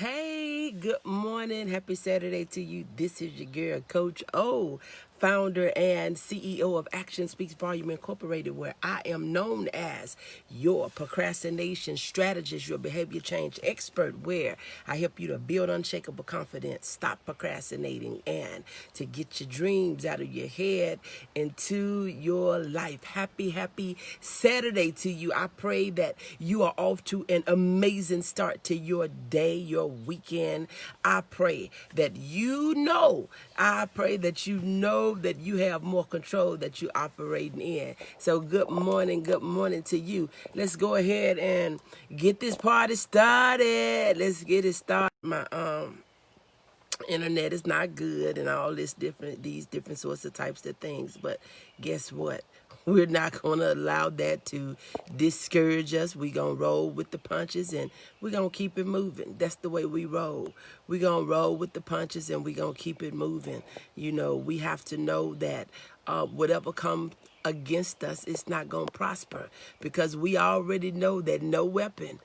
Hey, good morning. Happy Saturday to you. This is your girl, Coach O, founder and CEO of Action Speaks Volume Incorporated, where I am known as your procrastination strategist, your behavior change expert, where I help you to build unshakable confidence, stop procrastinating, and to get your dreams out of your head into your life. Happy Saturday to you. I pray that you are off to an amazing start to your day, your weekend. I pray that you know that you have more control that you're operating in. So good morning to you. Let's go ahead and get this party started. Let's get it started. My internet is not good and all these different sorts of types of things, but guess what? We're not going to allow that to discourage us. We're going to roll with the punches and we're going to keep it moving. That's the way we roll. We're going to roll with the punches and we're going to keep it moving. You know, we have to know that whatever comes against us, it's not going to prosper, because we already know that no weapon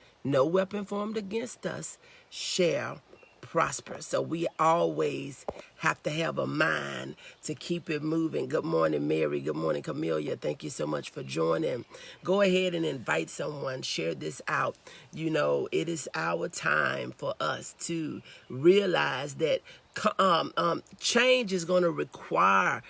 formed against us shall prosper. So we always have to have a mind to keep it moving. Good morning, Mary. Good morning, Camelia. Thank you so much for joining. Go ahead and invite someone. Share this out. You know, it is our time for us to realize that change is going to require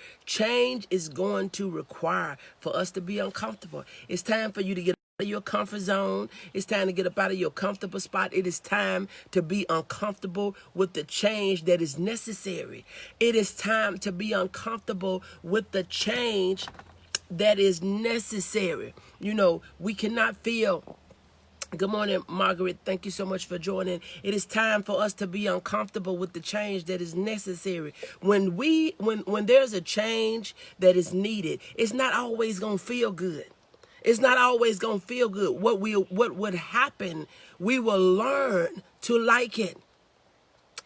for us to be uncomfortable. It's time for you to get out of your comfort zone. It's time to get up out of your comfortable spot. It is time to be uncomfortable with the change that is necessary. It is time to be uncomfortable with the change that is necessary. You know, we cannot feel. Good morning, Margaret. Thank you so much for joining. It is time for us to be uncomfortable with the change that is necessary. When there's a change that is needed, it's not always going to feel good. It's not always going to feel good. What would happen, we will learn to like it.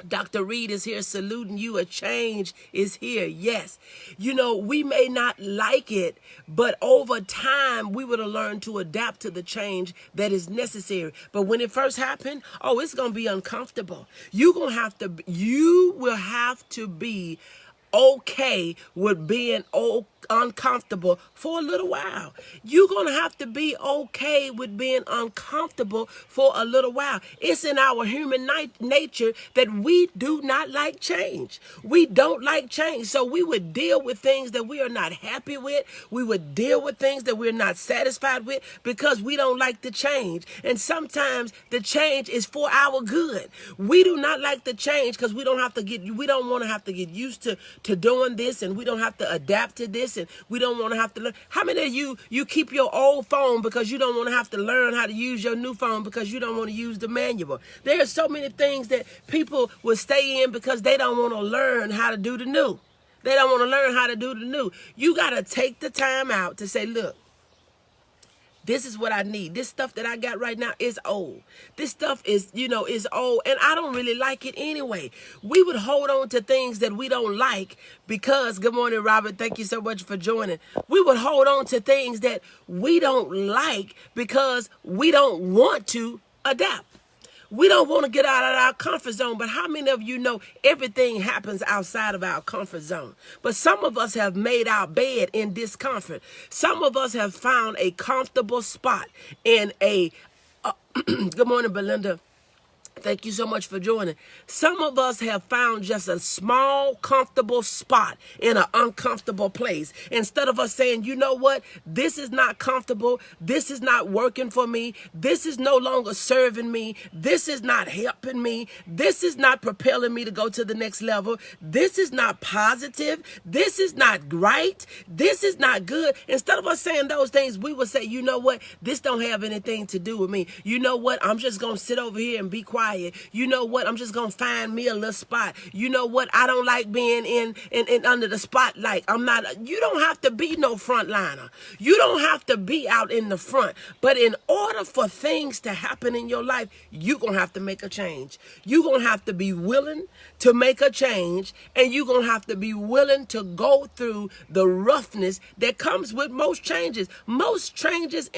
Dr. Reed is here saluting you. A change is here. Yes. You know, we may not like it, but over time, we would have learned to adapt to the change that is necessary. But when it first happened, it's going to be uncomfortable. You will have to be okay with being uncomfortable for a little while. You're going to have to be okay with being uncomfortable for a little while. It's in our human nature that we do not like change. We don't like change. So we would deal with things that we are not happy with. We would deal with things that we're not satisfied with because we don't like the change. And sometimes the change is for our good. We do not like the change because we don't want to have to get used to doing this, and we don't have to adapt to this, and we don't want to have to learn. How many of you keep your old phone because you don't want to have to learn how to use your new phone because you don't want to use the manual? There are so many things that people will stay in because they don't want to learn how to do the new. They don't want to learn how to do the new. You got to take the time out to say, look, this is what I need. This stuff that I got right now is old. This stuff is old, and I don't really like it anyway. We would hold on to things that we don't like because, good morning, Robert. Thank you so much for joining. We would hold on to things that we don't like because we don't want to adapt. We don't want to get out of our comfort zone, but how many of you know everything happens outside of our comfort zone? But some of us have made our bed in discomfort. Some of us have found a comfortable spot in good morning, Belinda. Thank you so much for joining. Some of us have found just a small, comfortable spot in an uncomfortable place. Instead of us saying, you know what, this is not comfortable. This is not working for me. This is no longer serving me. This is not helping me. This is not propelling me to go to the next level. This is not positive. This is not right. This is not good. Instead of us saying those things, we would say, you know what, this don't have anything to do with me. You know what, I'm just going to sit over here and be quiet. You know what? I'm just gonna find me a little spot. You know what? I don't like being in under the spotlight. You don't have to be no frontliner. You don't have to be out in the front. But in order for things to happen in your life, you're gonna have to make a change. You're gonna have to be willing to make a change, and you're gonna have to be willing to go through the roughness that comes with most changes. Most changes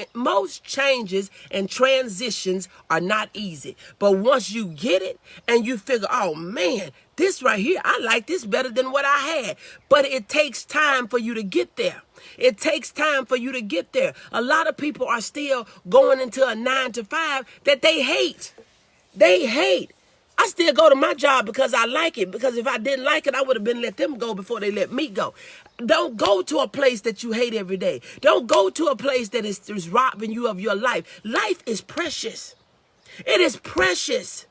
and transitions are not easy. But once you get it and you figure, oh man, this right here, I like this better than what I had. But it takes time for you to get there. It takes time for you to get there. A lot of people are still going into a 9-to-5 that they hate. They hate. I still go to my job because I like it. Because if I didn't like it, I would have been let them go before they let me go. Don't go to a place that you hate every day. Don't go to a place that is robbing you of your life. Life is precious. It is precious.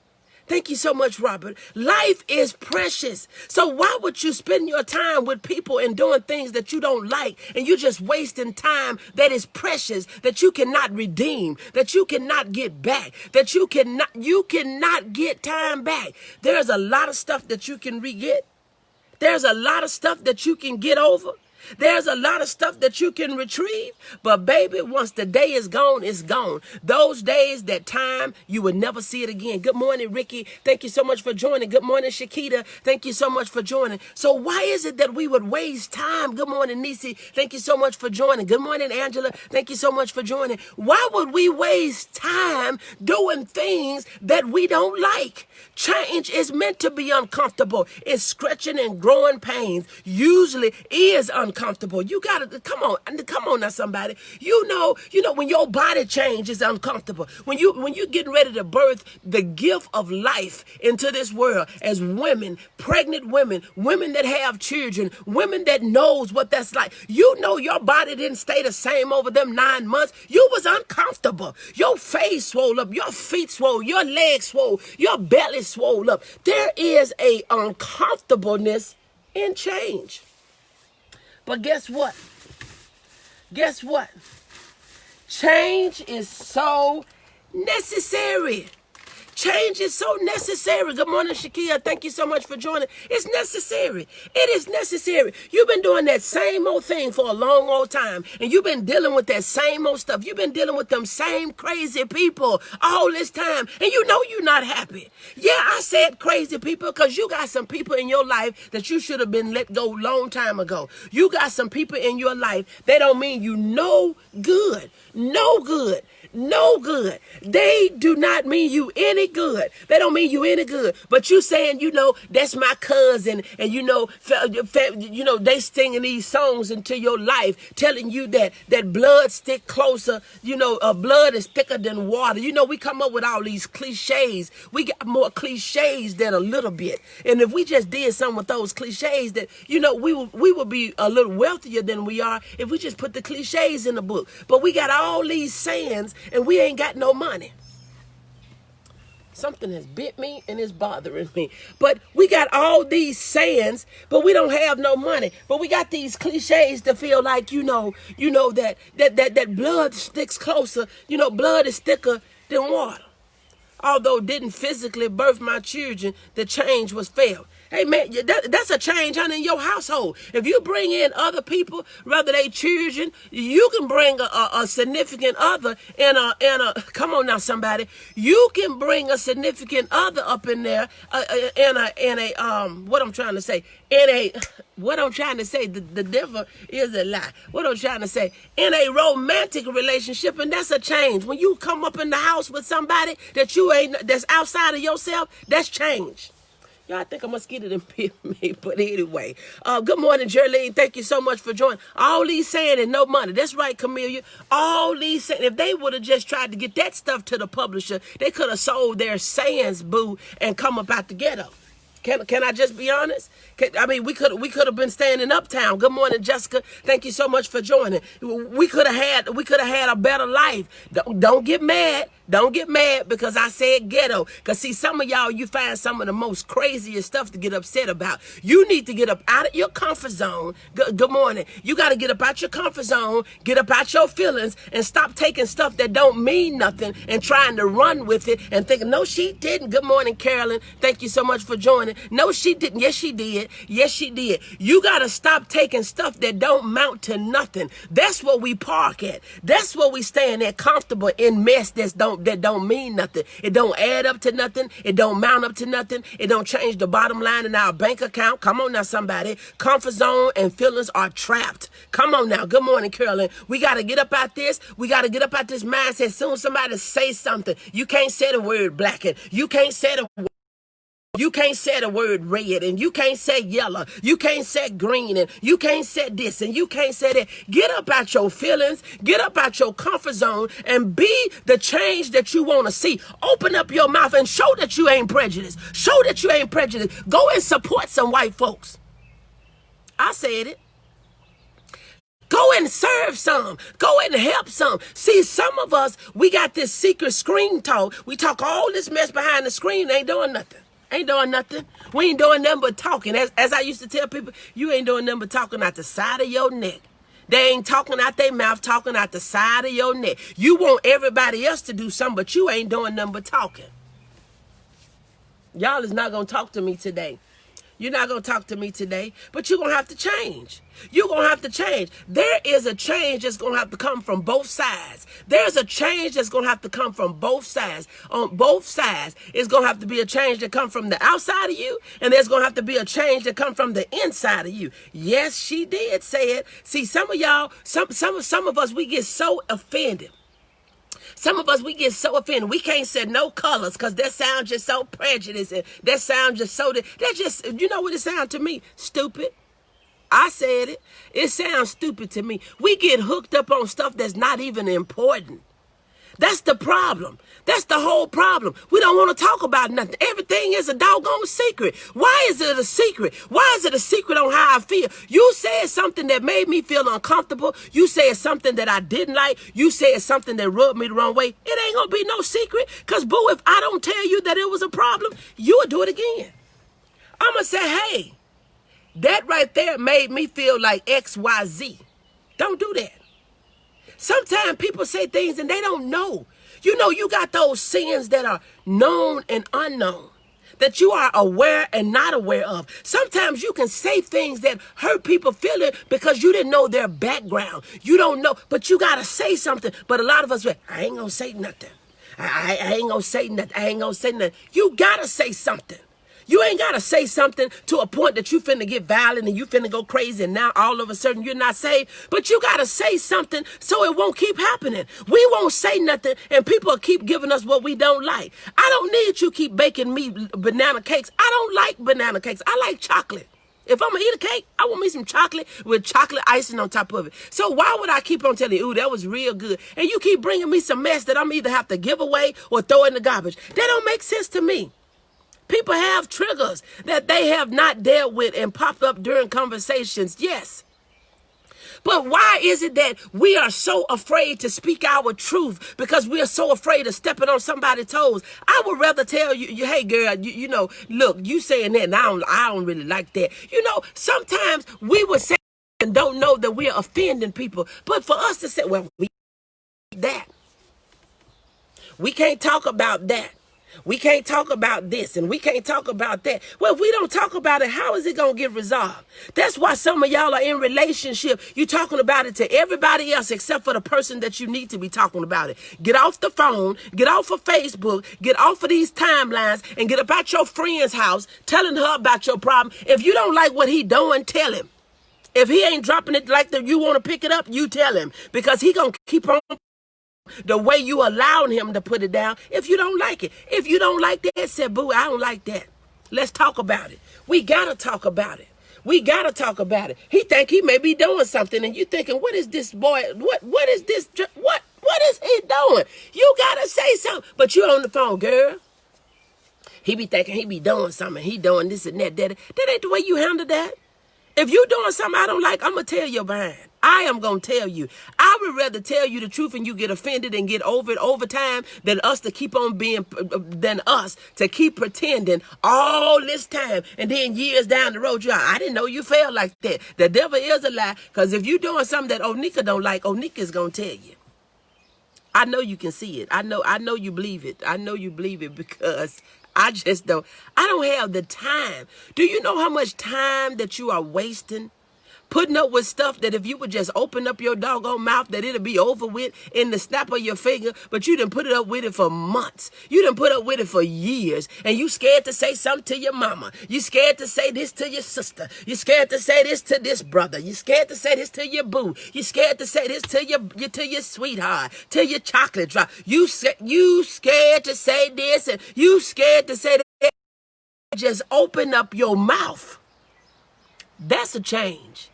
Thank you so much, Robert. Life is precious. So why would you spend your time with people and doing things that you don't like, and you're just wasting time that is precious, that you cannot redeem, that you cannot get back, that you cannot get time back? There's a lot of stuff that you can re-get. There's a lot of stuff that you can get over. There's a lot of stuff that you can retrieve. But baby, once the day is gone, it's gone. Those days, that time, you will never see it again. Good morning, Ricky. Thank you so much for joining. Good morning, Shakita. Thank you so much for joining. So why is it that we would waste time? Good morning, Nisi. Thank you so much for joining. Good morning, Angela. Thank you so much for joining. Why would we waste time doing things that we don't like? Change is meant to be uncomfortable. It's scratching and growing pains. Usually is uncomfortable. You gotta come on now, somebody. You know when your body changes, uncomfortable. When you getting ready to birth the gift of life into this world as women, pregnant women, women that have children, women that knows what that's like. You know your body didn't stay the same over them 9 months. You was uncomfortable. Your face swole up, your feet swole, your legs swole, your belly swole up. There is a uncomfortableness in change. But guess what? Guess what? Change is so necessary. Change is so necessary. Good morning, Shakia. Thank you so much for joining. It's necessary. It is necessary. You've been doing that same old thing for a long old time. And you've been dealing with that same old stuff. You've been dealing with them same crazy people all this time. And you know you're not happy. Yeah, I said crazy people because you got some people in your life that you should have been let go long time ago. You got some people in your life that don't mean you no good. No good. No good. They do not mean you any good. They don't mean you any good. But you saying, that's my cousin, and they singing these songs into your life, telling you that blood stick closer. Blood is thicker than water. We come up with all these cliches. We got more cliches than a little bit. And if we just did some with those cliches, that we would be a little wealthier than we are if we just put the cliches in the book. But we got all these sayings, and we ain't got no money. Something has bit me and it's bothering me. But we got all these sayings, but we don't have no money. But we got these cliches to feel like, that blood sticks closer. Blood is thicker than water. Although didn't physically birth my children, the change was felt. Hey, man, that's a change, honey, in your household. If you bring in other people, rather they children, you can bring a significant other come on now, somebody. You can bring a significant other up in there what I'm trying to say, the devil is a lie. What I'm trying to say, in a romantic relationship, and that's a change. When you come up in the house with somebody that's outside of yourself, that's change. I think a mosquito done bit me, but anyway. Good morning, Jerlene. Thank you so much for joining. All these saying and no money. That's right, Camellia. All these saying. If they would have just tried to get that stuff to the publisher, they could have sold their sayings, boo, and come up out the ghetto. Can I just be honest? We could have been staying in Uptown. Good morning, Jessica. Thank you so much for joining. We could have had a better life. Don't get mad. Don't get mad because I said ghetto. Because see, some of y'all, you find some of the most craziest stuff to get upset about. You need to get up out of your comfort zone. Good morning. You got to get up out your comfort zone, get up out your feelings, and stop taking stuff that don't mean nothing and trying to run with it and thinking, no, she didn't. Good morning, Carolyn. Thank you so much for joining. No, she didn't. Yes, she did. Yes, she did. You got to stop taking stuff that don't mount to nothing. That's where we park at. That's where we staying at, comfortable in mess that don't that don't mean nothing. It don't add up to nothing. It don't mount up to nothing. It don't change the bottom line in our bank account. Come on now, somebody. Comfort zone and feelings are trapped. Come on now. Good morning, Carolyn. We got to get up out this. We got to get up out this mindset. As soon as somebody say something, you can't say the word black, and you can't say the word. You can't say the word red, and you can't say yellow. You can't say green, and you can't say this, and you can't say that. Get up out your feelings. Get up out your comfort zone and be the change that you want to see. Open up your mouth and show that you ain't prejudiced. Show that you ain't prejudiced. Go and support some white folks. I said it. Go and serve some. Go and help some. See, some of us, we got this secret screen talk. We talk all this mess behind the screen. Ain't doing nothing. Ain't doing nothing. We ain't doing nothing but talking. As I used to tell people, you ain't doing nothing but talking out the side of your neck. They ain't talking out their mouth, talking out the side of your neck. You want everybody else to do something, but you ain't doing nothing but talking. Y'all is not going to talk to me today. You're not going to talk to me today, but you're going to have to change. You're going to have to change. There is a change that's going to have to come from both sides. There's a change that's going to have to come from both sides. On both sides, it's going to have to be a change that comes from the outside of you, and there's going to have to be a change that comes from the inside of you. Yes, she did say it. See, some of y'all, some of us, we get so offended. Some of us, we get so offended. We can't say no colors because that sounds just so prejudiced. And that sounds just so, that just, you know what it sounds to me? Stupid. I said it. It sounds stupid to me. We get hooked up on stuff that's not even important. That's the problem. That's the whole problem. We don't want to talk about nothing. Everything is a doggone secret. Why is it a secret? Why is it a secret on how I feel? You said something that made me feel uncomfortable. You said something that I didn't like. You said something that rubbed me the wrong way. It ain't going to be no secret. Because, boo, if I don't tell you that it was a problem, you would do it again. I'm going to say, hey, that right there made me feel like XYZ. Don't do that. Sometimes people say things and they don't know. You know, you got those sins that are known and unknown, that you are aware and not aware of. Sometimes you can say things that hurt people feeling because you didn't know their background. You don't know, but you got to say something. But a lot of us, I ain't going to say nothing. I ain't going to say nothing. I ain't going to say nothing. You got to say something. You ain't got to say something to a point that you finna get violent and you finna go crazy and now all of a sudden you're not saved. But you got to say something so it won't keep happening. We won't say nothing and people will keep giving us what we don't like. I don't need you keep baking me banana cakes. I don't like banana cakes. I like chocolate. If I'm going to eat a cake, I want me some chocolate with chocolate icing on top of it. So why would I keep on telling you, ooh, that was real good, and you keep bringing me some mess that I'm either have to give away or throw in the garbage? That don't make sense to me. People have triggers that they have not dealt with and popped up during conversations, yes. But why is it that we are so afraid to speak our truth because we are so afraid of stepping on somebody's toes? I would rather tell you, hey, girl, you know, look, you saying that and I don't really like that. You know, sometimes we would say and don't know that we are offending people. But for us to say, well, we that. We can't talk about that. We can't talk about this and we can't talk about that. Well, if we don't talk about it, how is it going to get resolved? That's why some of y'all are in relationship. You're talking about it to everybody else except for the person that you need to be talking about it. Get off the phone, get off of Facebook, get off of these timelines and get about your friend's house telling her about your problem. If you don't like what he doing, tell him. If he ain't dropping it like that, you want to pick it up, you tell him, because he going to keep on the way you allowing him to put it down if you don't like it. If you don't like that, say, boo, I don't like that. Let's talk about it. We got to talk about it. We got to talk about it. He think he may be doing something and you thinking, what is this boy? What is this? What is he doing? You got to say something, but you on the phone, girl. He be thinking he be doing something. He doing this and that. That ain't the way you handle that. If you doing something I don't like, I'm going to tell you behind. I am going to tell you. I would rather tell you the truth and you get offended and get over it over time than us to keep on being, than us to keep pretending all this time. And then years down the road, I didn't know you felt like that. The devil is a lie. Because if you're doing something that Onika don't like, Onika is going to tell you. I know you can see it. I know you believe it. I know you believe it because I don't have the time. Do you know how much time that you are wasting Putting up with stuff that if you would just open up your doggone mouth, that it'll be over with in the snap of your finger, but you done put it up with it for months. You done put up with it for years, and you scared to say something to your mama. You scared to say this to your sister. You scared to say this to this brother. You scared to say this to your boo. You scared to say this to your sweetheart, to your chocolate drop. You scared to say this, and you scared to say that. Just open up your mouth. That's a change.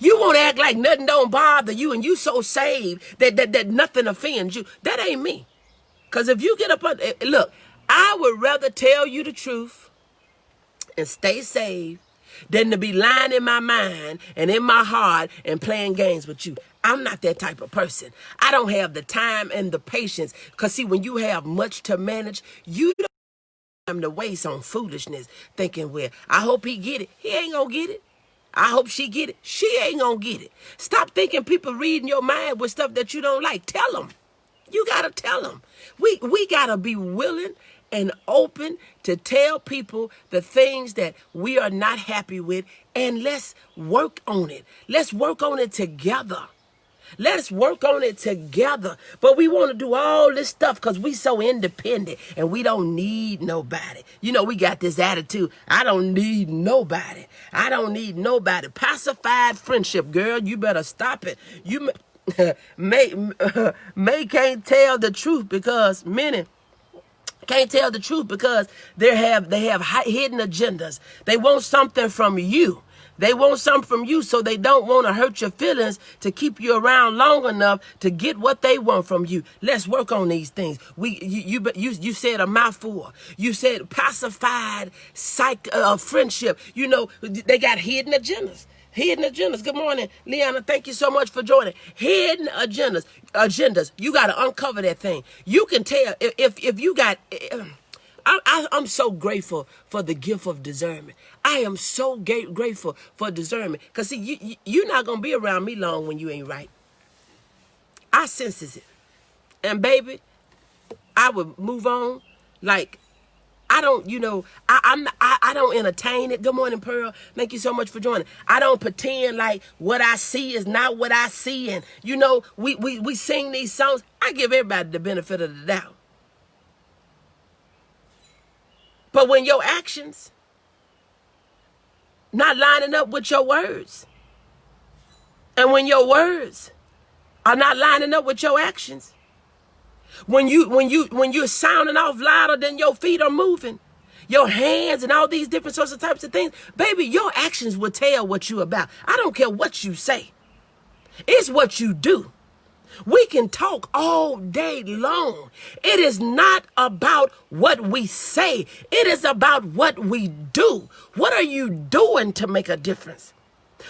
You won't act like nothing don't bother you and you so saved that nothing offends you. That ain't me. Because if you get up on, look, I would rather tell you the truth and stay saved than to be lying in my mind and in my heart and playing games with you. I'm not that type of person. I don't have the time and the patience. Because see, when you have much to manage, you don't have time to waste on foolishness thinking, well, I hope he get it. He ain't gonna get it. I hope she get it. She ain't gonna get it. Stop thinking people reading your mind with stuff that you don't like. Tell them. You gotta tell them. We gotta be willing and open to tell people the things that we are not happy with, and let's work on it. Let's work on it together. Let's work on it together. But we want to do all this stuff because we so independent and we don't need nobody. You know, we got this attitude. I don't need nobody. I don't need nobody. Pacified friendship, girl, you better stop it. You may can't tell the truth because many can't tell the truth because they have hidden agendas. They want something from you. They want something from you, so they don't want to hurt your feelings to keep you around long enough to get what they want from you. Let's work on these things. You said a mouthful. You said pacified friendship. You know, they got hidden agendas. Hidden agendas. Good morning, Leanna. Thank you so much for joining. Hidden agendas. You got to uncover that thing. You can tell if you got. I'm so grateful for the gift of discernment. I am so grateful for discernment. Because, see, you're not going to be around me long when you ain't right. I senses it. And, baby, I would move on. Like, I don't, I don't entertain it. Good morning, Pearl. Thank you so much for joining. I don't pretend like what I see is not what I see. And, we sing these songs. I give everybody the benefit of the doubt. But when your actions not lining up with your words, and when your words are not lining up with your actions, when you're sounding off louder than your feet are moving, your hands and all these different sorts of types of things, baby, your actions will tell what you about. I don't care what you say. It's what you do. We can talk all day long. It is not about what we say. It is about what we do. What are you doing to make a difference?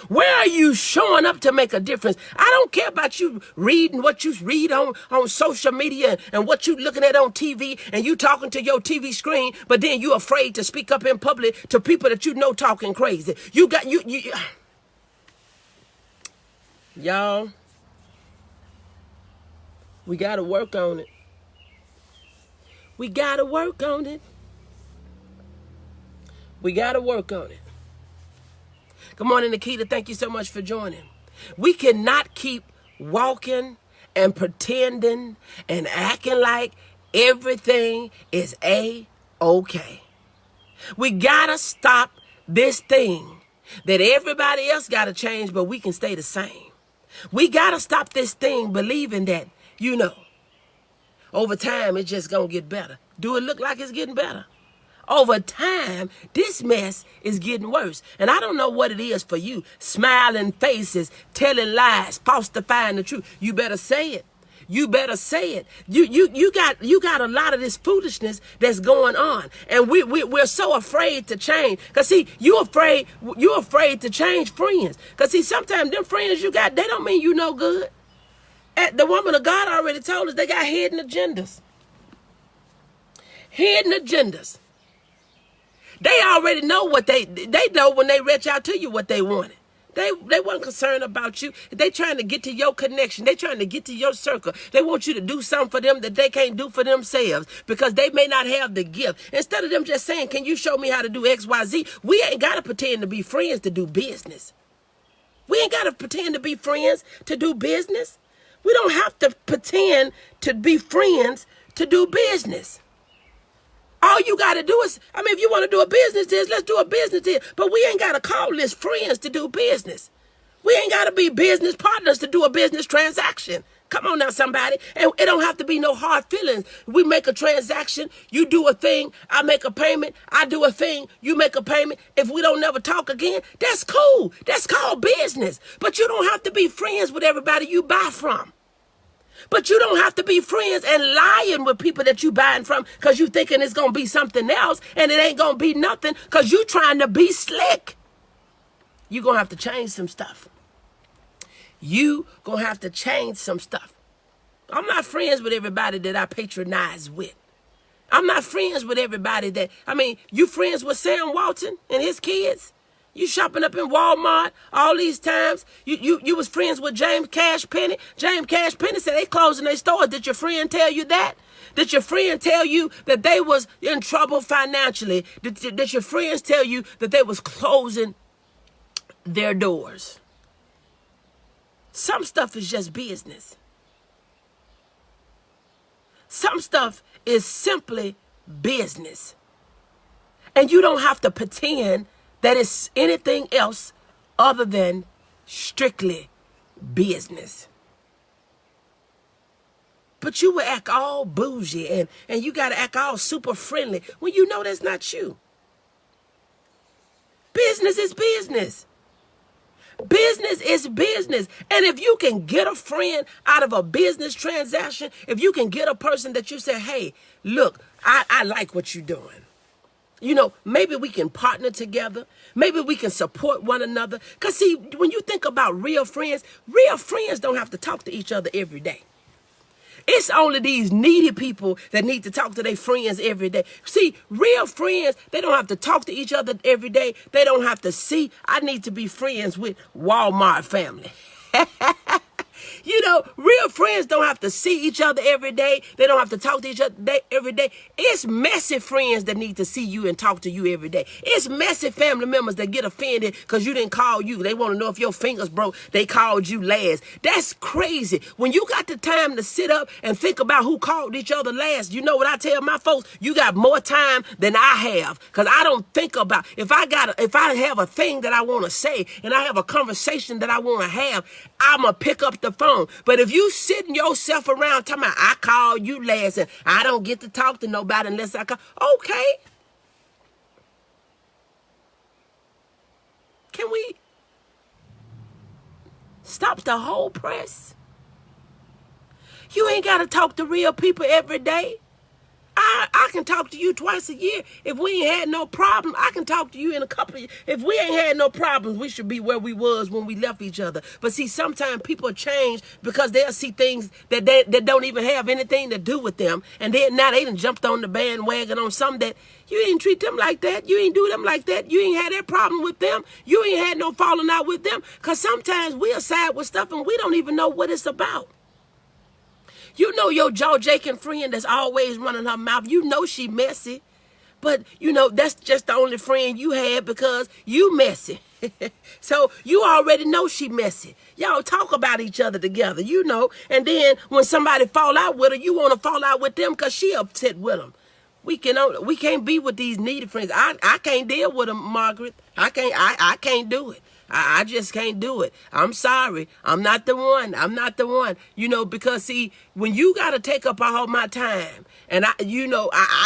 Where are you showing up to make a difference? I don't care about you reading what you read on social media and what you looking at on TV and you talking to your TV screen, but then you afraid to speak up in public to people that you know talking crazy. Y'all. We got to work on it. We got to work on it. We got to work on it. Good morning, Nikita. Thank you so much for joining. We cannot keep walking and pretending and acting like everything is A-okay. We got to stop this thing that everybody else got to change, but we can stay the same. We got to stop this thing believing that, over time, it's just going to get better. Do it look like it's getting better? Over time, this mess is getting worse. And I don't know what it is for you. Smiling faces, telling lies, falsifying the truth. You better say it. You better say it. You got a lot of this foolishness that's going on. And we're so afraid to change. Because, see, you're afraid to change friends. Because, see, sometimes them friends you got, they don't mean you no good. The woman of God already told us they got hidden agendas. Hidden agendas. They already know what they know when they reach out to you what they wanted. They weren't concerned about you. They trying to get to your connection. They trying to get to your circle. They want you to do something for them that they can't do for themselves because they may not have the gift. Instead of them just saying, can you show me how to do X, Y, Z? We ain't got to pretend to be friends to do business. We ain't got to pretend to be friends to do business. We don't have to pretend to be friends to do business. All you got to do is, if you want to do a business deal, let's do a business deal. But we ain't got to call this friends to do business. We ain't got to be business partners to do a business transaction. Come on now, somebody. And it don't have to be no hard feelings. We make a transaction. You do a thing. I make a payment. I do a thing. You make a payment. If we don't never talk again, that's cool. That's called business. But you don't have to be friends with everybody you buy from. But you don't have to be friends and lying with people that you buying from because you thinking it's going to be something else and it ain't going to be nothing because you trying to be slick. You're going to have to change some stuff. You going to have to change some stuff. I'm not friends with everybody that I patronize with. I'm not friends with everybody that, you friends with Sam Walton and his kids? You shopping up in Walmart all these times. You was friends with James Cash Penny. James Cash Penny said they closing their stores. Did your friend tell you that? Did your friend tell you that they was in trouble financially? Did your friends tell you that they was closing their doors? Some stuff is just business. Some stuff is simply business. And you don't have to pretend that it's anything else other than strictly business. But you will act all bougie and you got to act all super friendly when you know that's not you. Business is business. Business is business. And if you can get a friend out of a business transaction, if you can get a person that you say, hey, look, I like what you're doing. Maybe we can partner together. Maybe we can support one another. Because see, when you think about real friends don't have to talk to each other every day. It's only these needy people that need to talk to their friends every day. See, real friends, they don't have to talk to each other every day. They don't have to see. I need to be friends with Walmart family. Real friends don't have to see each other every day. They don't have to talk to each other every day. It's messy friends that need to see you and talk to you every day. It's messy family members that get offended because you didn't call you. They want to know if your fingers broke. They called you last. That's crazy. When you got the time to sit up and think about who called each other last, you know what I tell my folks? You got more time than I have because I don't think about if I have a thing that I want to say and I have a conversation that I want to have, I'm going to pick up the phone. But if you sitting yourself around talking about, I called you last and I don't get to talk to nobody unless I call. Okay. Can we stop the whole press? You ain't got to talk to real people every day. I can talk to you twice a year. If we ain't had no problem, I can talk to you in a couple of years. If we ain't had no problems, we should be where we was when we left each other. But see, sometimes people change because they'll see things that don't even have anything to do with them. And then now they done jumped on the bandwagon on something that you ain't treat them like that. You ain't do them like that. You ain't had that problem with them. You ain't had no falling out with them. Because sometimes we'll side with stuff and we don't even know what it's about. You know your jaw-jaking friend that's always running her mouth. You know she messy. But, that's just the only friend you had because you messy. So you already know she messy. Y'all talk about each other together, And then when somebody fall out with her, you want to fall out with them because she upset with them. We can't be with these needy friends. I can't deal with them, Margaret. I can't do it. I just can't do it. I'm sorry. I'm not the one. Because see, when you got to take up all my time and I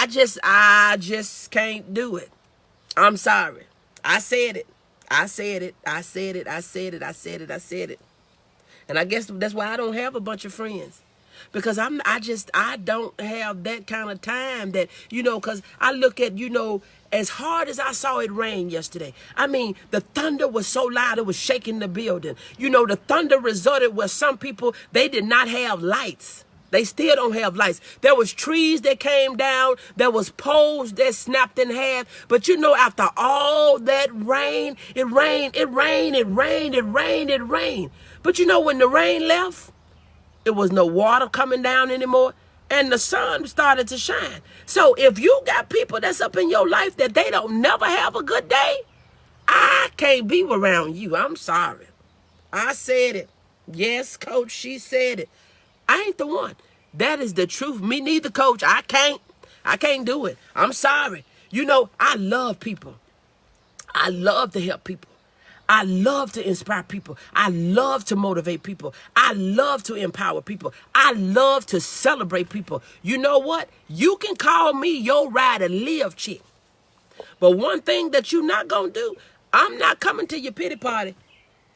just can't do it. I'm sorry. I said it. And I guess that's why I don't have a bunch of friends. Because I don't have that kind of time that, because I look at, as hard as I saw it rain yesterday. The thunder was so loud, it was shaking the building. The thunder resulted where some people, they did not have lights. They still don't have lights. There was trees that came down. There was poles that snapped in half. But after all that rain, it rained. But when the rain left, there was no water coming down anymore. And the sun started to shine. So if you got people that's up in your life that they don't never have a good day, I can't be around you. I'm sorry. I said it. Yes, coach, she said it. I ain't the one. That is the truth. Me neither, coach. I can't do it. I'm sorry. You know, I love people. I love to help people. I love to inspire people. I love to motivate people. I love to empower people. I love to celebrate people. You know what? You can call me your ride and live chick. But one thing that you're not going to do, I'm not coming to your pity party.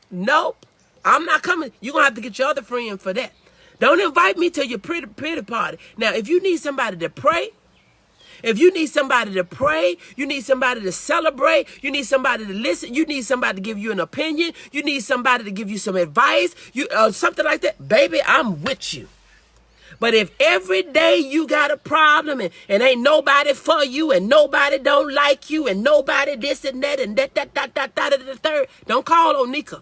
Nope. I'm not coming. You're going to have to get your other friend for that. Don't invite me to your pity party. Now, if you need somebody to pray, if you need somebody to pray, you need somebody to celebrate, you need somebody to listen, you need somebody to give you an opinion, you need somebody to give you some advice, something like that, baby, I'm with you. But if every day you got a problem and ain't nobody for you and nobody don't like you and nobody this and that and that, the third, don't call Onika.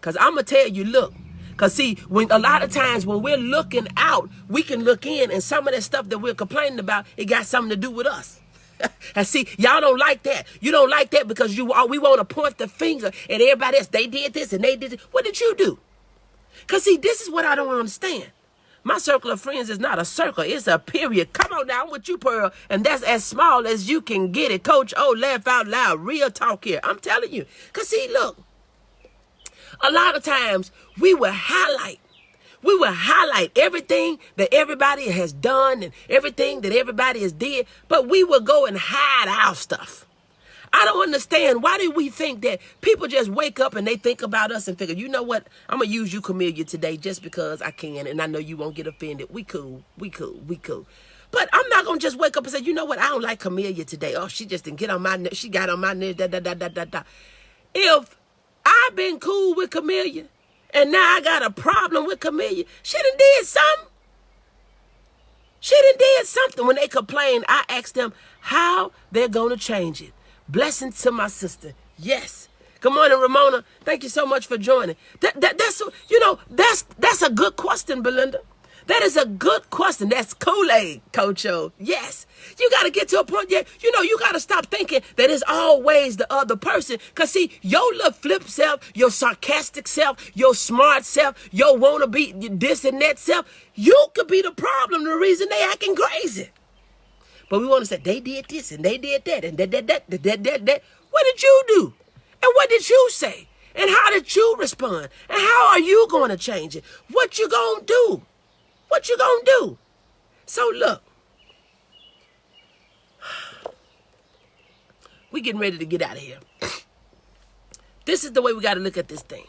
Because I'm going to tell you, look. Because, see, when a lot of times when we're looking out, we can look in, and some of that stuff that we're complaining about, it got something to do with us. And see, y'all don't like that. You don't like that because we want to point the finger at everybody else. They did this and they did this. What did you do? Because, see, this is what I don't understand. My circle of friends is not a circle. It's a period. Come on now, I'm with you, Pearl. And that's as small as you can get it. Coach O, laugh out loud. Real talk here. I'm telling you. Because, see, look. A lot of times we will highlight everything that everybody has done and everything that everybody has did, but we will go and hide our stuff. I don't understand. Why do we think that people just wake up and they think about us and figure, you know what? I'm going to use you, Camellia, today just because I can, and I know you won't get offended. We cool. But I'm not going to just wake up and say, you know what? I don't like Camellia today. Oh, she just didn't get on my nerves. She got on my nerves. If I've been cool with Camellia, and now I got a problem with Camellia. She done did something. When they complain, I ask them how they're going to change it. Blessings to my sister. Yes. Good morning, Ramona. Thank you so much for joining. That's a good question, Belinda. That is a good question. That's Kool-Aid, Coach O. Yes. You got to get to a point, you got to stop thinking that it's always the other person. Because, see, your little flip self, your sarcastic self, your smart self, your wanna-be this and that self, you could be the problem, the reason they acting crazy. But we want to say, they did this and they did that and that. What did you do? And what did you say? And how did you respond? And how are you going to change it? What you going to do? What you gonna do? So look, we getting ready to get out of here. This is the way we got to look at this thing.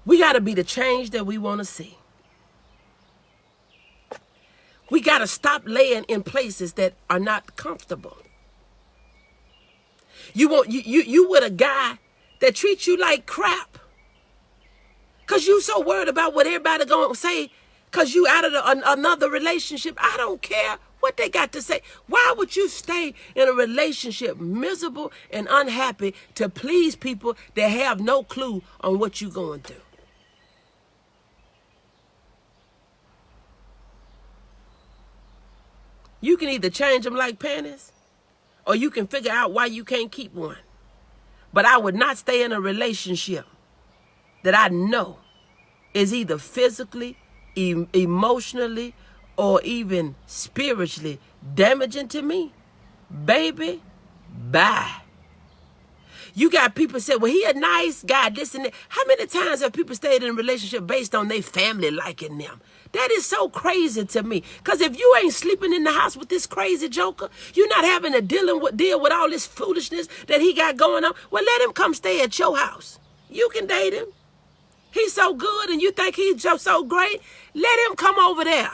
We got to be the change that we want to see. We got to stop laying in places that are not comfortable. You with a guy that treats you like crap. Because you so worried about what everybody going to say because you out of another relationship. I don't care what they got to say. Why would you stay in a relationship miserable and unhappy to please people that have no clue on what you're going through? You can either change them like panties or you can figure out why you can't keep one. But I would not stay in a relationship that I know is either physically, emotionally, or even spiritually damaging to me. Baby, bye. You got people say, well, he a nice guy, this and that. How many times have people stayed in a relationship based on their family liking them? That is so crazy to me. Because if you ain't sleeping in the house with this crazy joker, you're not having to deal with all this foolishness that he got going on, well, let him come stay at your house. You can date him. He's so good and you think he's just so great. Let him come over there.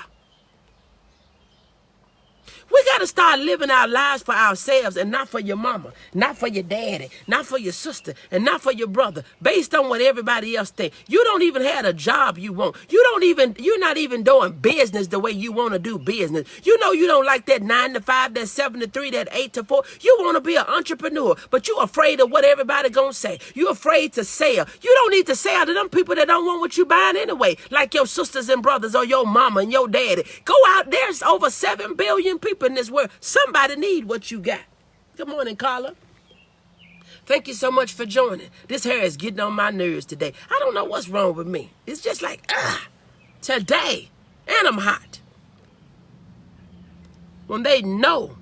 We got to start living our lives for ourselves and not for your mama, not for your daddy, not for your sister, and not for your brother, based on what everybody else thinks. You don't even have a job you want. You're not even doing business the way you want to do business. You know you don't like that 9 to 5, that 7 to 3, that 8 to 4. You want to be an entrepreneur, but you're afraid of what everybody going to say. You're afraid to sell. You don't need to sell to them people that don't want what you buying anyway, like your sisters and brothers or your mama and your daddy. Go out, there's over 7 billion people in this world. Somebody need what you got. Good morning, Carla. Thank you so much for joining. This hair is getting on my nerves today. I don't know what's wrong with me. It's just like, today. And I'm hot. When they know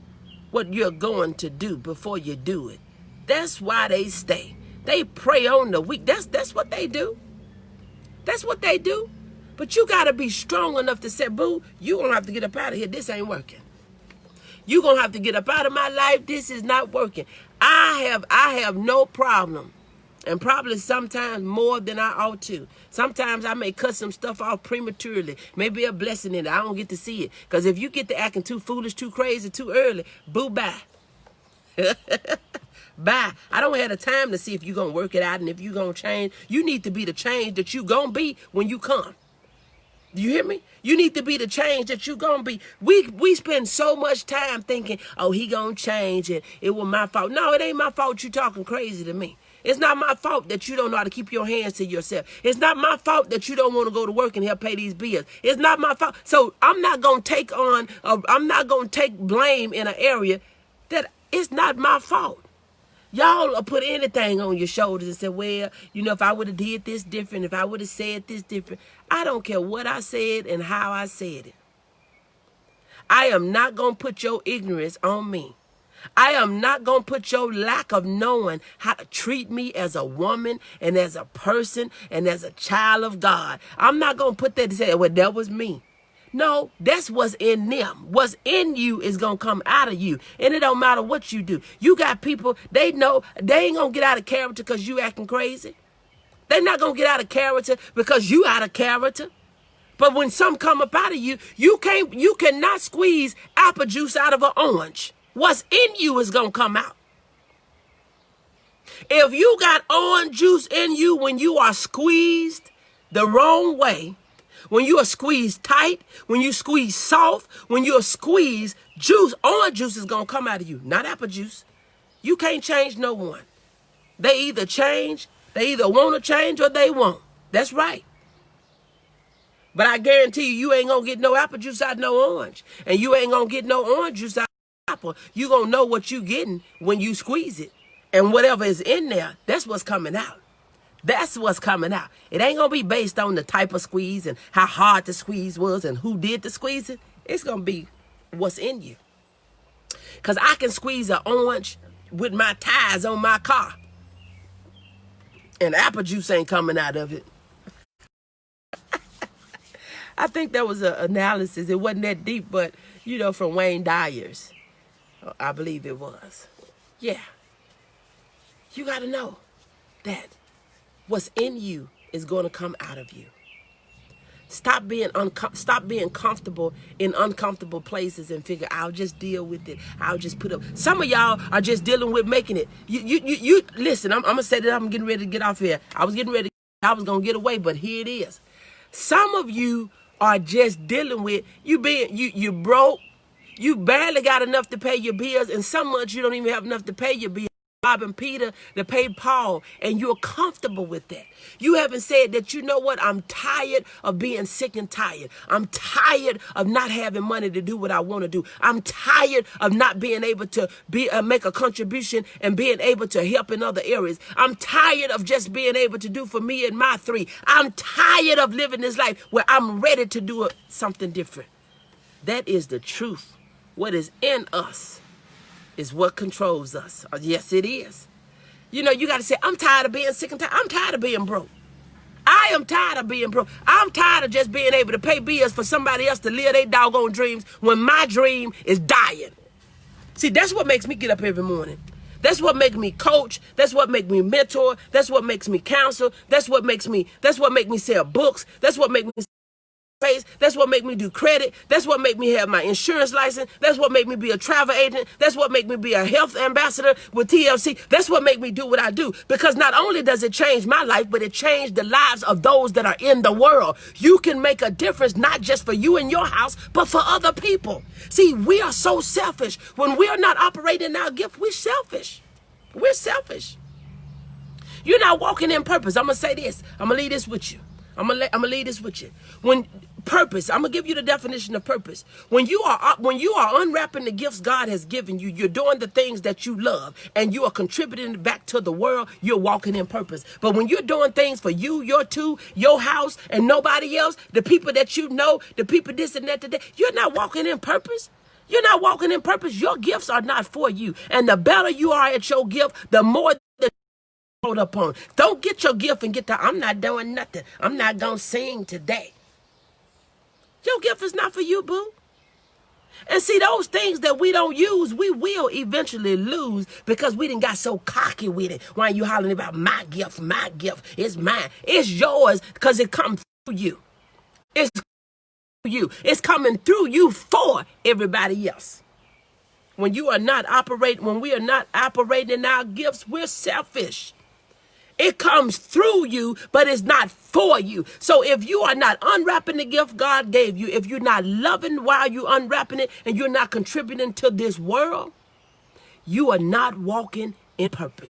what you're going to do before you do it, that's why they stay. They prey on the weak. That's what they do. That's what they do. But you got to be strong enough to say, boo, you're going to have to get up out of here. This ain't working. You're going to have to get up out of my life. This is not working. I have no problem, and probably sometimes more than I ought to. Sometimes I may cut some stuff off prematurely. Maybe a blessing in it. I don't get to see it. Because if you get to acting too foolish, too crazy, too early, boo, bye. Bye. I don't have the time to see if you're going to work it out and if you're going to change. You need to be the change that you're going to be when you come. Do you hear me? You need to be the change that you're going to be. We spend so much time thinking, oh, he going to change and it was my fault. No, it ain't my fault you talking crazy to me. It's not my fault that you don't know how to keep your hands to yourself. It's not my fault that you don't want to go to work and help pay these bills. It's not my fault. So I'm not going to take blame in an area that it's not my fault. Y'all will put anything on your shoulders and say, well, you know, if I would have did this different, if I would have said this different. I don't care what I said and how I said it. I am not going to put your ignorance on me. I am not going to put your lack of knowing how to treat me as a woman and as a person and as a child of God. I'm not going to put that and say, well, that was me. No, that's what's in them. What's in you is going to come out of you. And it don't matter what you do. You got people, they know they ain't going to get out of character because you acting crazy. They're not going to get out of character because you out of character. But when something come up out of you, you cannot squeeze apple juice out of an orange. What's in you is going to come out. If you got orange juice in you when you are squeezed the wrong way, when you are squeezed tight, when you squeeze soft, when you're squeezed juice, orange juice is going to come out of you, not apple juice. You can't change no one. They either want to change or they won't. That's right. But I guarantee you ain't going to get no apple juice out of no orange. And you ain't going to get no orange juice out of apple. You going to know what you getting when you squeeze it. And whatever is in there, that's what's coming out. That's what's coming out. It ain't going to be based on the type of squeeze and how hard the squeeze was and who did the squeezing. It's going to be what's in you. Because I can squeeze an orange with my tires on my car. And apple juice ain't coming out of it. I think that was an analysis. It wasn't that deep, but, you know, from Wayne Dyer's. I believe it was. Yeah. You got to know that what's in you is going to come out of you. Stop being comfortable in uncomfortable places and figure, I'll just deal with it. I'll just put up. Some of y'all are just dealing with making it. You listen, I'm going to say that I'm getting ready to get off here. I was going to get away, but here it is. Some of you are just dealing with you broke. You barely got enough to pay your bills, and some months you don't even have enough to pay your bills. Robbing Peter to pay Paul, and you're comfortable with that. You haven't said that, you know what, I'm tired of being sick and tired. I'm tired of not having money to do what I want to do. I'm tired of not being able to make a contribution and being able to help in other areas. I'm tired of just being able to do for me and my three. I'm tired of living this life where I'm ready to do something different. That is the truth. What is in us is what controls us. Yes, it is. You know, you got to say, I'm tired of being sick and tired. I'm tired of being broke. I am tired of being broke. I'm tired of just being able to pay bills for somebody else to live their doggone dreams when my dream is dying. See, that's what makes me get up every morning. That's what makes me coach. That's what makes me mentor. That's what makes me counsel. That's what makes me sell books. That's what makes me face. That's what make me do credit. That's what make me have my insurance license. That's what make me be a travel agent. That's what make me be a health ambassador with TLC. That's what make me do what I do. Because not only does it change my life, but it changed the lives of those that are in the world. You can make a difference, not just for you and your house, but for other people. See, we are so selfish. When we are not operating our gift, we're selfish. We're selfish. You're not walking in purpose. I'm going to say this. I'm going to leave this with you. I'm gonna leave this with you. When purpose, I'm gonna give you the definition of purpose. When you are unwrapping the gifts God has given you, you're doing the things that you love, and you are contributing back to the world. You're walking in purpose. But when you're doing things for you, your two, your house, and nobody else, the people that you know, the people this and that today, you're not walking in purpose. You're not walking in purpose. Your gifts are not for you. And the better you are at your gift, the more hold up on. Don't get your gift and get the, I'm not doing nothing. I'm not going to sing today. Your gift is not for you, boo. And see, those things that we don't use, we will eventually lose because we done got so cocky with it. Why are you hollering about my gift, it's mine. It's yours because it comes through you. It's through you. It's coming through you for everybody else. When we are not operating in our gifts, we're selfish. It comes through you, but it's not for you. So if you are not unwrapping the gift God gave you, if you're not loving while you're unwrapping it, and you're not contributing to this world, you are not walking in purpose.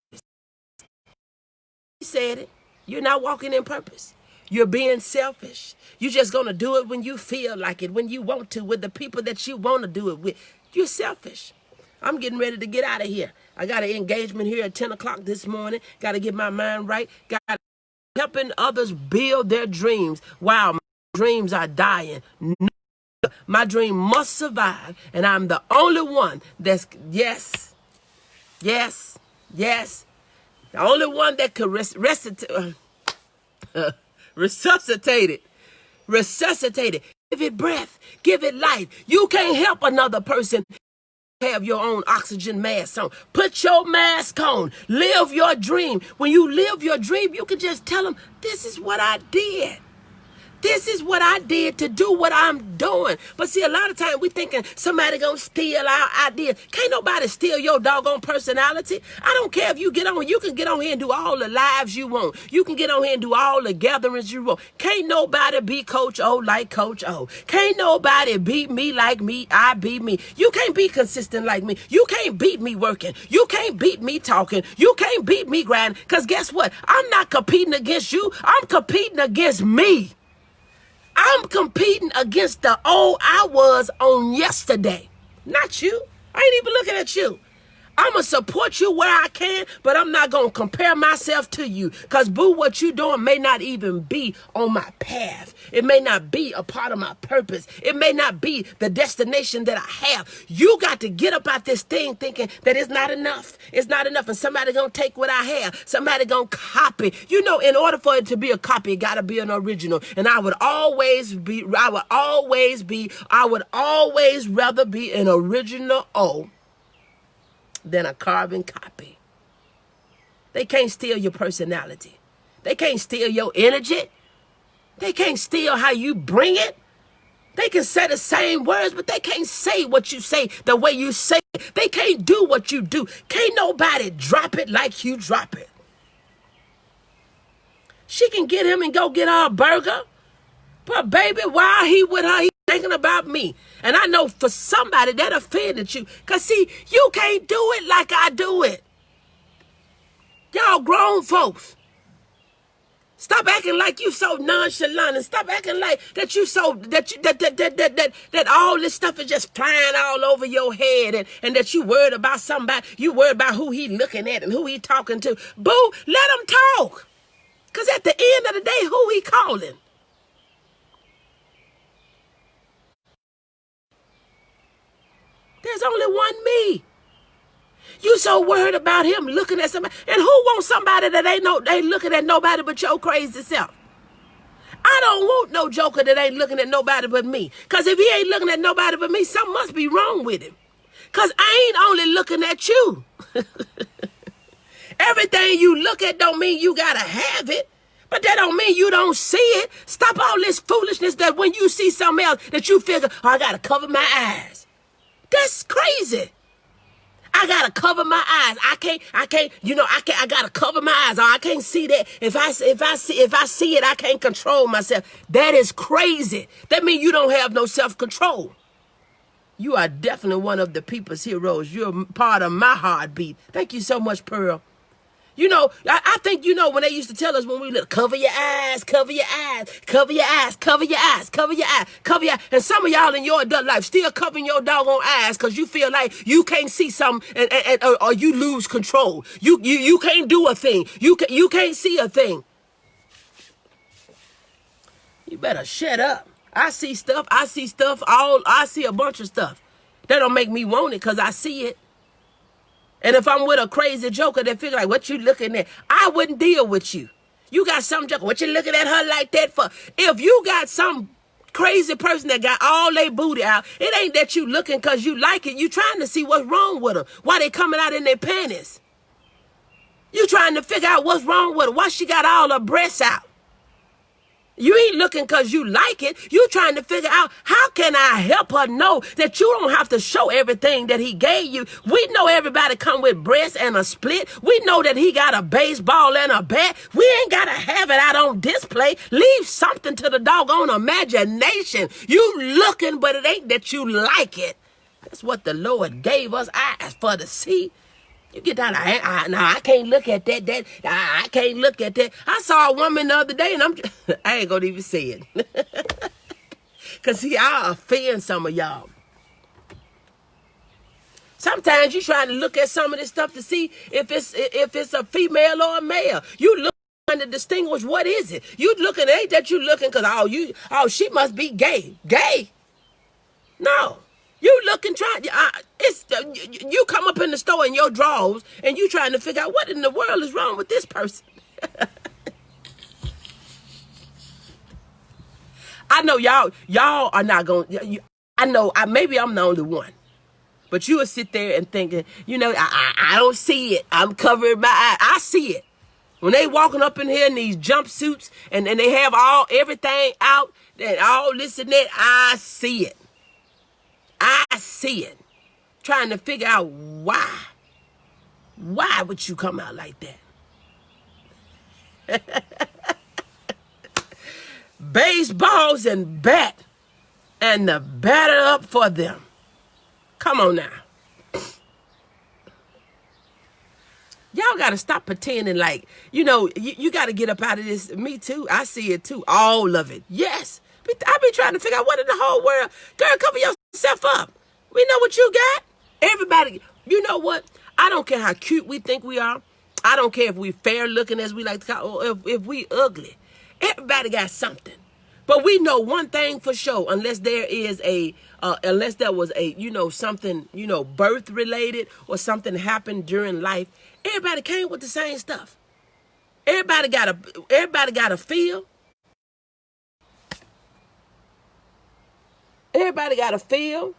He said it. You're not walking in purpose. You're being selfish. You're just going to do it when you feel like it, when you want to, with the people that you want to do it with. You're selfish. I'm getting ready to get out of here. I got an engagement here at 10 o'clock this morning. Got to get my mind right. Got helping others build their dreams while my dreams are dying. My dream must survive, and I'm the only one that's, yes. The only one that could resuscitate it. Give it breath. Give it life. You can't help another person have your own oxygen mask on. Put your mask on. Live your dream. When you live your dream, you can just tell them, this is what I did. This is what I did to do what I'm doing. But see, a lot of times we thinking somebody gonna steal our ideas. Can't nobody steal your doggone personality. I don't care if you get on. You can get on here and do all the lives you want. You can get on here and do all the gatherings you want. Can't nobody be Coach O like Coach O. Can't nobody beat me like me. I beat me. You can't be consistent like me. You can't beat me working. You can't beat me talking. You can't beat me grinding. Because guess what? I'm not competing against you. I'm competing against me. I'm competing against the old I was on yesterday. Not you. I ain't even looking at you. I'm going to support you where I can, but I'm not going to compare myself to you. Because, boo, what you doing may not even be on my path. It may not be a part of my purpose. It may not be the destination that I have. You got to get up out this thing thinking that it's not enough. It's not enough, and somebody going to take what I have. Somebody going to copy. You know, in order for it to be a copy, it got to be an original. And I would always rather be an original than a carbon copy. They can't steal your personality. They can't steal your energy. They can't steal how you bring it. They can say the same words, but they can't say what you say the way you say it. They can't do what you do. Can't nobody drop it like you drop it. She can get him and go get her a burger. But baby, while he with her, he thinking about me. And I know for somebody that offended you. Because see, you can't do it like I do it. Y'all grown folks. Stop acting like you so nonchalant, and stop acting like that you so that all this stuff is just flying all over your head, and that you worried about somebody, you worried about who he looking at and who he talking to. Boo, let him talk. Because at the end of the day, who he calling? There's only one me. You so worried about him looking at somebody. And who wants somebody that ain't looking at nobody but your crazy self? I don't want no joker that ain't looking at nobody but me. Because if he ain't looking at nobody but me, something must be wrong with him. Because I ain't only looking at you. Everything you look at don't mean you got to have it. But that don't mean you don't see it. Stop all this foolishness that when you see something else that you figure, oh, I got to cover my eyes. That's crazy. I gotta cover my eyes. I can't, I gotta cover my eyes. I can't see that. If I see it, I can't control myself. That is crazy. That means you don't have no self-control. You are definitely one of the people's heroes. You're part of my heartbeat. Thank you so much, Pearl. You know, I think, you know, when they used to tell us when we look, cover your eyes, cover your eyes, cover your eyes, cover your eyes, cover your eyes, cover your eyes. And some of y'all in your adult life still covering your doggone eyes because you feel like you can't see something or you lose control. You can't do a thing. You can't see a thing. You better shut up. I see stuff. I see a bunch of stuff. That don't make me want it because I see it. And if I'm with a crazy joker that figure like, what you looking at? I wouldn't deal with you. You got some joker. What you looking at her like that for? If you got some crazy person that got all their booty out, it ain't that you looking because you like it. You trying to see what's wrong with them. Why they coming out in their panties? You trying to figure out what's wrong with her. Why she got all her breasts out? You ain't looking because you like it. You trying to figure out how can I help her know that you don't have to show everything that he gave you. We know everybody come with breasts and a split. We know that he got a baseball and a bat. We ain't got to have it out on display. Leave something to the doggone imagination. You looking, but it ain't that you like it. That's what the Lord gave us eyes for to see. You get down, I can't look at that. I can't look at that. I saw a woman the other day, and I ain't gonna even say it. Because, see, I offend some of y'all. Sometimes you trying to look at some of this stuff to see if it's a female or a male. You look trying to distinguish what is it. You looking, ain't that you looking because, she must be gay. Gay? No. You looking, you come up in the store in your drawers and you trying to figure out what in the world is wrong with this person. I know y'all are not going to, I know, maybe I'm the only one. But you will sit there and thinking, I don't see it. I'm covering my eye. I see it. When they walking up in here in these jumpsuits and they have everything out and all this and that, I see it. I see it. Trying to figure out why. Why would you come out like that? Baseballs and bat. And the batter up for them. Come on now. Y'all got to stop pretending like, you got to get up out of this. Me too. I see it too. All of it. Yes. I be trying to figure out what in the whole world. Girl, cover yourself up. We know what you got. Everybody, you know what? I don't care how cute we think we are. I don't care if we fair looking as we like to call, or if we ugly. Everybody got something. But we know one thing for sure, unless there was something, birth related or something happened during life, everybody came with the same stuff. Everybody got a feel. Everybody got a feel.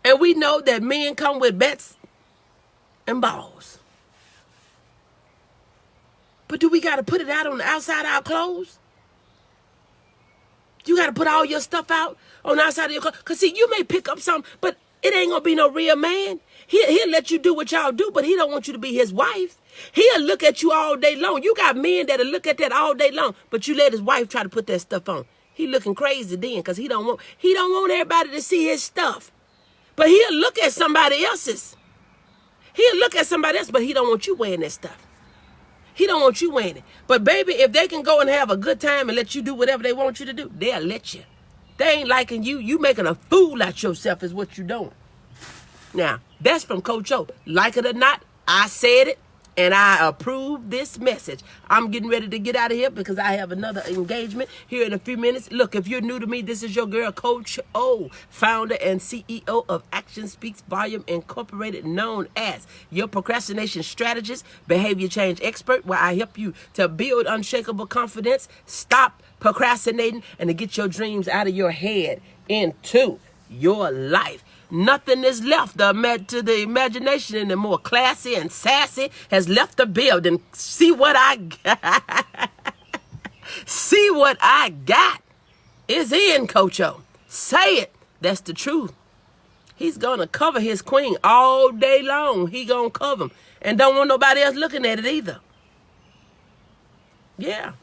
And we know that men come with bats and balls. But do we got to put it out on the outside of our clothes? You got to put all your stuff out on the outside of your clothes? Because, see, you may pick up something, but it ain't going to be no real man. He'll let you do what y'all do, but he don't want you to be his wife. He'll look at you all day long. You got men that'll look at that all day long, but you let his wife try to put that stuff on. He looking crazy then because he don't want everybody to see his stuff. But he'll look at somebody else's. He'll look at somebody else, but he don't want you wearing that stuff. He don't want you wearing it. But baby, if they can go and have a good time and let you do whatever they want you to do, they'll let you. They ain't liking you. You making a fool out yourself is what you doing. Now, that's from Coach O. Like it or not, I said it. And I approve this message. I'm getting ready to get out of here because I have another engagement here in a few minutes. Look, if you're new to me, this is your girl, Coach O, founder and CEO of Action Speaks Volume Incorporated, known as your procrastination strategist, behavior change expert, where I help you to build unshakable confidence, stop procrastinating, and to get your dreams out of your head into your life. Nothing is left to the imagination anymore. Classy and sassy has left the building. See what I got. See what I got is in, Coach O. Say it. That's the truth. He's going to cover his queen all day long. He going to cover him. And don't want nobody else looking at it either. Yeah.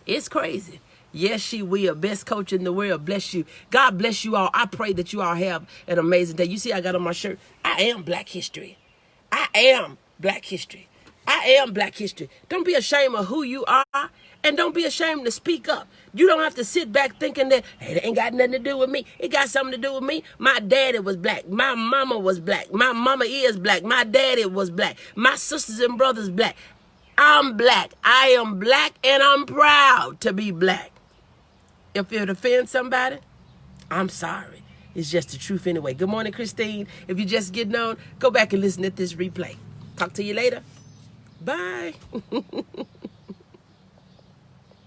It's crazy. Yes, she will. Best coach in the world. Bless you. God bless you all. I pray that you all have an amazing day. You see, I got on my shirt. I am Black History. I am Black history. I am Black history. Don't be ashamed of who you are, and don't be ashamed to speak up. You don't have to sit back thinking that, hey, it ain't got nothing to do with me. It got something to do with me. My daddy was Black. My mama was Black. My mama is Black. My daddy was Black. My sisters and brothers Black. I'm Black. I am Black, and I'm proud to be Black. If it offends somebody, I'm sorry. It's just the truth anyway. Good morning, Christine. If you're just getting on, go back and listen to this replay. Talk to you later. Bye.